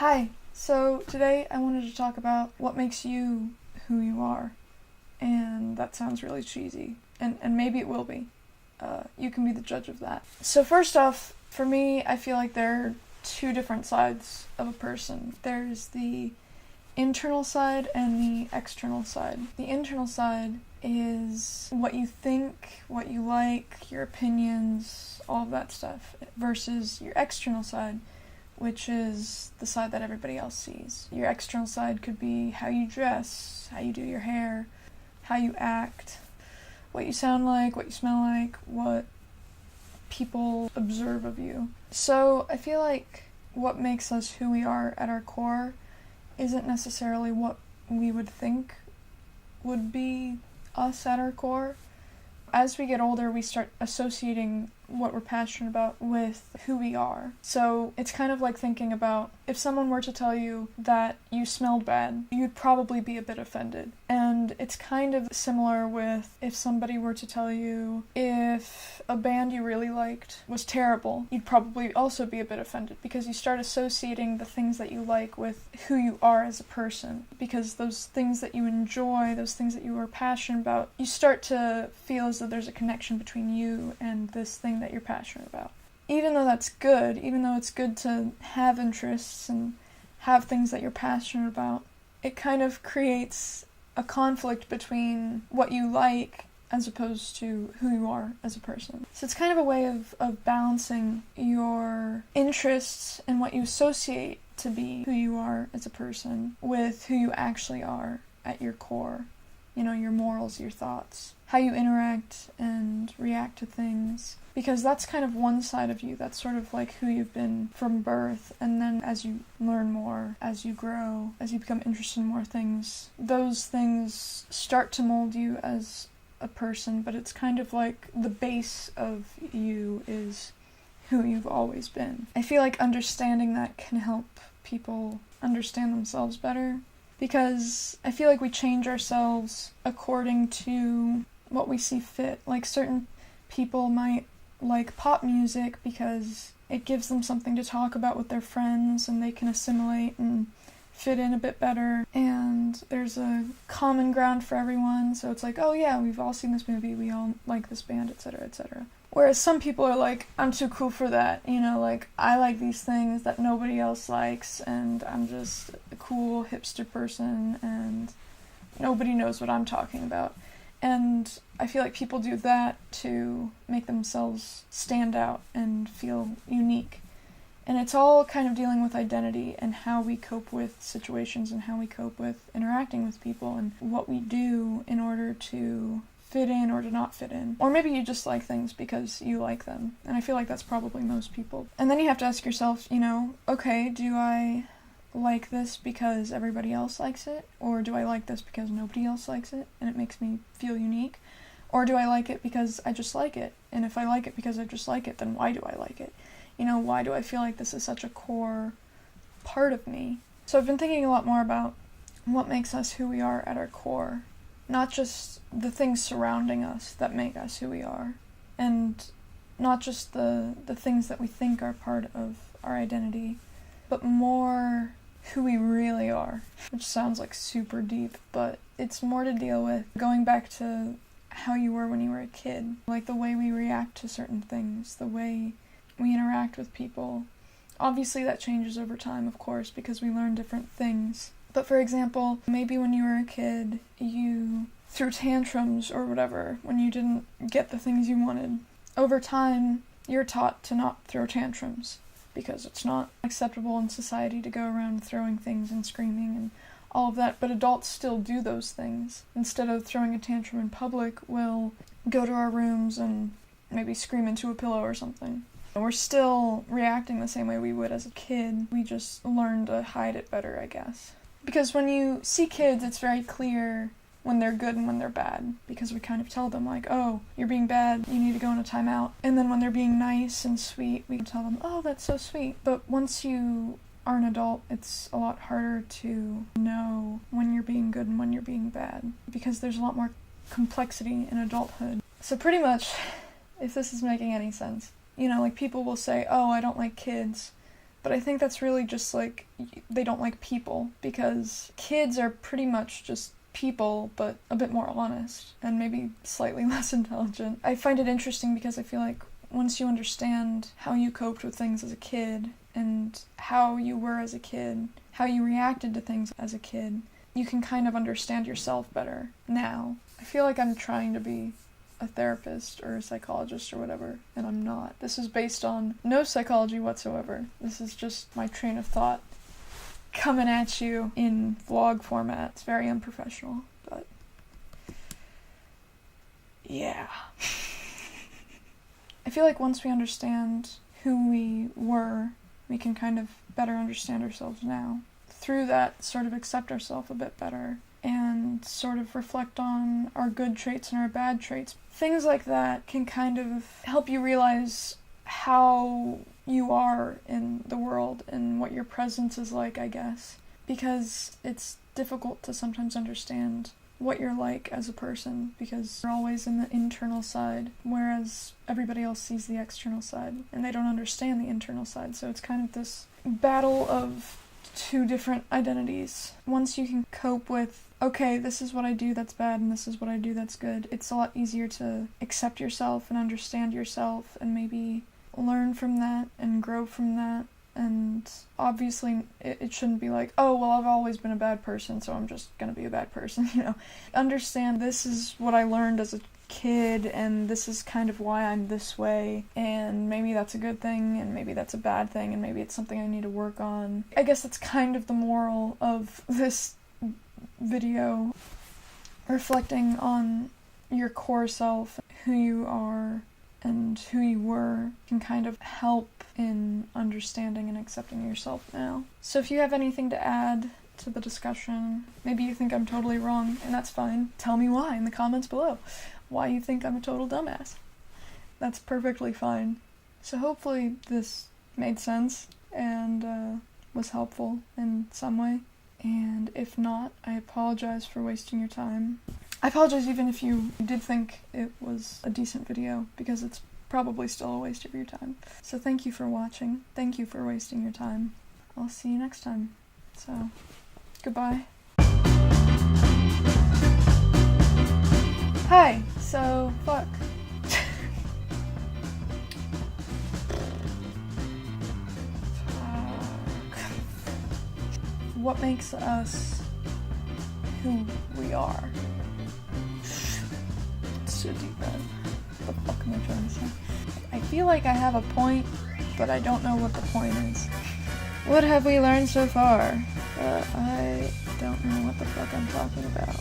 Hi, so today I wanted to talk about what makes you who you are. And that sounds really cheesy, and maybe it will be. You can be the judge of that. So first off, for me, I feel like there are two different sides of a person. There's the internal side and the external side. The internal side is what you think, what you like, your opinions, all of that stuff, versus your external side, which is the side that everybody else sees. Your external side could be how you dress, how you do your hair, how you act, what you sound like, what you smell like, what people observe of you. So I feel like what makes us who we are at our core isn't necessarily what we would think would be us at our core. As we get older, we start associating what we're passionate about with who we are. So it's kind of like thinking about if someone were to tell you that you smelled bad, you'd probably be a bit offended. And it's kind of similar with if somebody were to tell you if a band you really liked was terrible, you'd probably also be a bit offended because you start associating the things that you like with who you are as a person. Because those things that you enjoy, those things that you are passionate about, you start to feel as though there's a connection between you and this thing that you're passionate about. Even though that's good, even though it's good to have interests and have things that you're passionate about, it kind of creates a conflict between what you like as opposed to who you are as a person. So it's kind of a way of balancing your interests and what you associate to be who you are as a person with who you actually are at your core. You know, your morals, your thoughts, how you interact and react to things. Because that's kind of one side of you, that's sort of like who you've been from birth, and then as you learn more, as you grow, as you become interested in more things, those things start to mold you as a person, but it's kind of like the base of you is who you've always been. I feel like understanding that can help people understand themselves better, because I feel like we change ourselves according to what we see fit. Like certain people might like pop music because it gives them something to talk about with their friends and they can assimilate and fit in a bit better, and there's a common ground for everyone, so it's like, oh yeah, we've all seen this movie, we all like this band, etc., etc. Whereas some people are like, I'm too cool for that, you know, like, I like these things that nobody else likes, and I'm just a cool hipster person, and nobody knows what I'm talking about. And I feel like people do that to make themselves stand out and feel unique. And it's all kind of dealing with identity and how we cope with situations and how we cope with interacting with people and what we do in order to fit in or to not fit in. Or maybe you just like things because you like them. And I feel like that's probably most people. And then you have to ask yourself, you know, okay, do I like this because everybody else likes it? Or do I like this because nobody else likes it and it makes me feel unique? Or do I like it because I just like it? And if I like it because I just like it, then why do I like it? You know, why do I feel like this is such a core part of me? So I've been thinking a lot more about what makes us who we are at our core. Not just the things surrounding us that make us who we are. And not just the things that we think are part of our identity, but more who we really are. Which sounds like super deep, but it's more to deal with going back to how you were when you were a kid. Like the way we react to certain things, the way we interact with people. Obviously that changes over time, of course, because we learn different things. But for example, maybe when you were a kid, you threw tantrums or whatever when you didn't get the things you wanted. Over time, you're taught to not throw tantrums because it's not acceptable in society to go around throwing things and screaming and all of that, but adults still do those things. Instead of throwing a tantrum in public, we'll go to our rooms and maybe scream into a pillow or something. We're still reacting the same way we would as a kid. We just learn to hide it better, I guess. Because when you see kids, it's very clear when they're good and when they're bad. Because we kind of tell them, like, oh, you're being bad, you need to go on a timeout. And then when they're being nice and sweet, we tell them, oh, that's so sweet. But once you are an adult, it's a lot harder to know when you're being good and when you're being bad. Because there's a lot more complexity in adulthood. So pretty much, if this is making any sense, you know, like people will say, oh, I don't like kids But I think that's really just like, they don't like people, because kids are pretty much just people, but a bit more honest, and maybe slightly less intelligent. I find it interesting because I feel like once you understand how you coped with things as a kid, and how you were as a kid, how you reacted to things as a kid, you can kind of understand yourself better now. I feel like I'm trying to be a therapist or a psychologist or whatever, and I'm not. This is based on no psychology whatsoever. This is just my train of thought coming at you in vlog format. It's very unprofessional, but yeah. I feel like once we understand who we were, we can kind of better understand ourselves now. Through that, sort of accept ourselves a bit better, and sort of reflect on our good traits and our bad traits. Things like that can kind of help you realize how you are in the world and what your presence is like, I guess. Because it's difficult to sometimes understand what you're like as a person, because you're always in the internal side, whereas everybody else sees the external side, and they don't understand the internal side. So it's kind of this battle of two different identities. Once you can cope with, okay, this is what I do that's bad and this is what I do that's good, it's a lot easier to accept yourself and understand yourself and maybe learn from that and grow from that. And obviously it shouldn't be like, oh, well, I've always been a bad person, so I'm just gonna be a bad person, you know. Understand this is what I learned as a kid, and this is kind of why I'm this way, and maybe that's a good thing, and maybe that's a bad thing, and maybe it's something I need to work on. I guess that's kind of the moral of this video, reflecting on your core self, who you are, and who you were, can kind of help in understanding and accepting yourself now. So if you have anything to add to the discussion, maybe you think I'm totally wrong, and that's fine. Tell me why in the comments below. Why you think I'm a total dumbass. That's perfectly fine. So hopefully this made sense and was helpful in some way. And if not, I apologize for wasting your time. I apologize even if you did think it was a decent video, because it's probably still a waste of your time. So thank you for watching. Thank you for wasting your time. I'll see you next time. So, goodbye. Hi, so, fuck. What makes us who we are? It's so deep, man. What the fuck am I trying to say? I feel like I have a point, but I don't know what the point is. What have we learned so far? I don't know what the fuck I'm talking about.